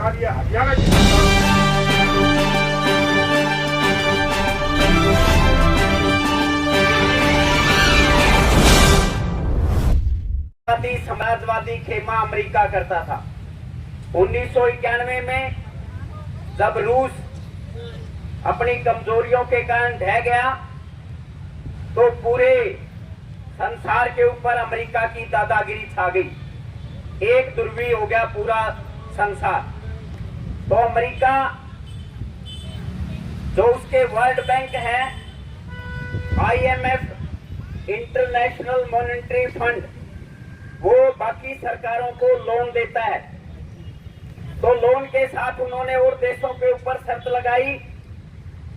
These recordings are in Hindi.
सरकार ये हरियाणा की समाजवादी खेमा अमेरिका करता था। 1991 में जब रूस अपनी कमजोरियों के कारण ढह गया तो पूरे संसार के ऊपर अमेरिका की दादागिरी छा गई। एक ध्रुवी हो गया पूरा संसार। तो अमेरिका जो उसके वर्ल्ड बैंक है, IMF, इंटरनेशनल मॉनेटरी फंड, वो बाकी सरकारों को लोन देता है। तो लोन के साथ उन्होंने और देशों के ऊपर शर्त लगाई,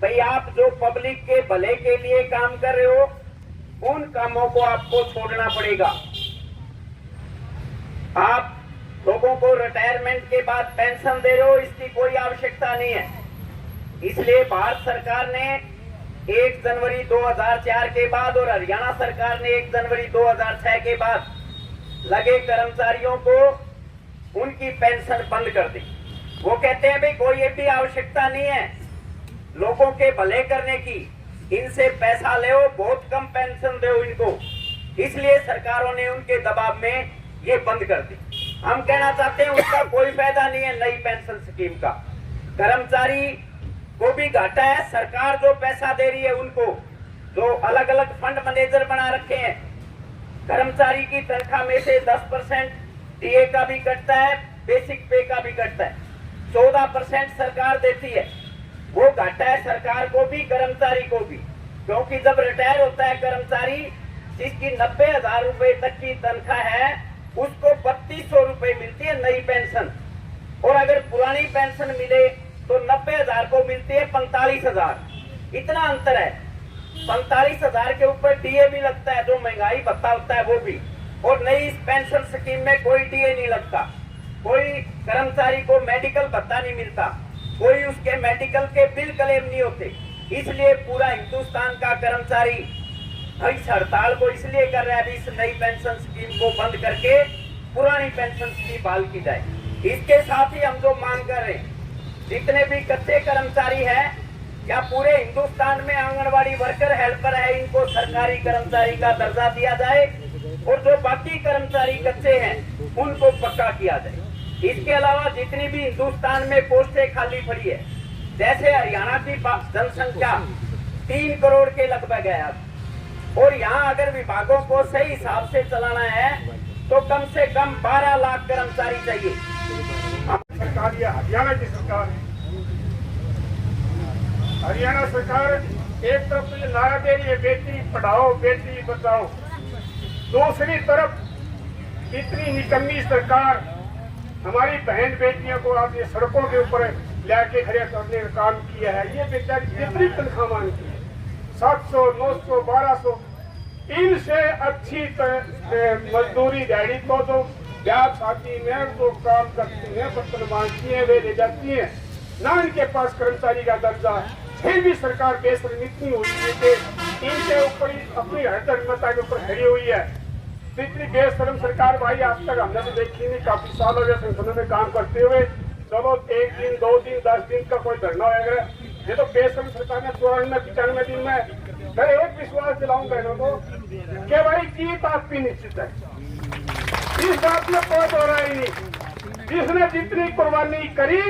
भाई आप जो पब्लिक के भले के लिए काम कर रहे हो उन कामों को आपको छोड़ना पड़ेगा। आप लोगों को रिटायरमेंट के बाद पेंशन दे रहे हो, इसकी कोई आवश्यकता नहीं है। इसलिए भारत सरकार ने 1 जनवरी 2004 के बाद और हरियाणा सरकार ने 1 जनवरी 2006 के बाद लगे कर्मचारियों को उनकी पेंशन बंद कर दी। वो कहते हैं भाई कोई ये भी आवश्यकता नहीं है लोगों के भले करने की, इनसे पैसा ले, बहुत कम पेंशन दो इनको। इसलिए सरकारों ने उनके दबाव में ये बंद कर दी। हम कहना चाहते हैं उसका कोई फायदा नहीं है नई पेंशन स्कीम का। कर्मचारी को भी घाटा है, सरकार जो पैसा दे रही है उनको, जो अलग अलग फंड मैनेजर बना रखे हैं, कर्मचारी की तनख्वाह में से 10% टीए का भी कटता है, बेसिक पे का भी कटता है, 14% सरकार देती है। वो घाटा है सरकार को भी, कर्मचारी को भी, क्योंकि जब रिटायर होता है कर्मचारी जिसकी 90,000 रुपए तक की तनख्वाह है उसको 3200 रुपए मिलती है नई पेंशन, और अगर पुरानी पेंशन मिले तो 90,000 को मिलती है 45,000। इतना अंतर है। 45,000 के ऊपर डीए भी लगता है, जो महंगाई भत्ता होता है वो भी। और नई इस पेंशन स्कीम में कोई डीए नहीं लगता, कोई कर्मचारी को मेडिकल भत्ता नहीं मिलता, कोई उसके मेडिकल के बिल क्लेम नहीं होते। इसलिए पूरा हिंदुस्तान का कर्मचारी इस हड़ताल को इसलिए कर रहा है इस नई पेंशन स्कीम को बंद करके पुरानी पेंशन स्कीम बहाल की जाए। इसके साथ ही हम जो मांग कर रहे हैं, जितने भी कच्चे कर्मचारी हैं या पूरे हिंदुस्तान में आंगनवाड़ी वर्कर, हेल्पर है, इनको सरकारी कर्मचारी का दर्जा दिया जाए, और जो बाकी कर्मचारी कच्चे हैं उनको पक्का किया जाए। इसके अलावा जितनी भी हिंदुस्तान में पोस्टें खाली पड़ी है, जैसे हरियाणा की जनसंख्या 3 करोड़ के लगभग है अब, और यहाँ अगर विभागों को सही हिसाब से चलाना है तो कम से कम 12 लाख कर्मचारी चाहिए। सरकार ये हरियाणा की सरकार है। हरियाणा सरकार एक तरफ तो ये नारा दे रही है बेटी पढ़ाओ बेटी बचाओ, दूसरी तरफ इतनी निकम्मी सरकार हमारी बहन बेटियों को आज ये सड़कों के ऊपर लाके खड़े करने का काम किया है। ये बेचारी जितनी तनख्वाह मांगती है 700, 900, 1200, इनसे अच्छी मजदूरी दिहाड़ी को जो ब्याह शादी में जो काम करती है, बर्तन मांगती है, वे ले जाती है ना, इनके पास कर्मचारी का दर्जा। फिर भी सरकार बेशर्म इतनी हुई है कि इनके ऊपर अपनी हड़ता के ऊपर खड़ी हुई है। तो इतनी बेशर्म सरकार भाई आज तक हमने तो देखी नहीं। काफी साल हो गए संगठनों में काम करते हुए, चलो 1 दिन 2 दिन 10 दिन का कोई धरना होगा, ये तो बेशर्म सरकार ने 94-95 दिन में। मैं एक विश्वास दिलाऊं बहनों को कि भाई जीत आपकी निश्चित है, इस बात में कोई दो राय नहीं। जिसने जितनी कुर्बानी करी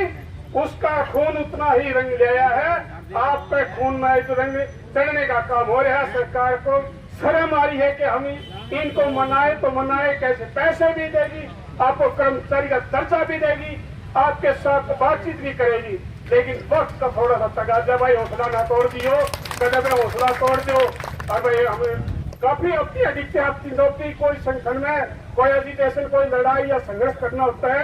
उसका खून उतना ही रंग ले आया है। आपके खून में जो रंग चढ़ने का काम हो रहा है। सरकार को शर्म आ रही है कि हम इनको मनाए तो मनाए कैसे, पैसे भी देगी, आपको कर्मचारी का दर्जा भी देगी, आपके साथ बातचीत भी करेगी, लेकिन वक्त का थोड़ा सा तकाजा, भाई हौसला ना तोड़ दियो, कदम में हौसला तोड़ दो। और भाई हमें काफी अपनी अधिकता आपकी नौकरी, कोई संगठन में कोई एजुकेशन, कोई लड़ाई या संघर्ष करना होता है।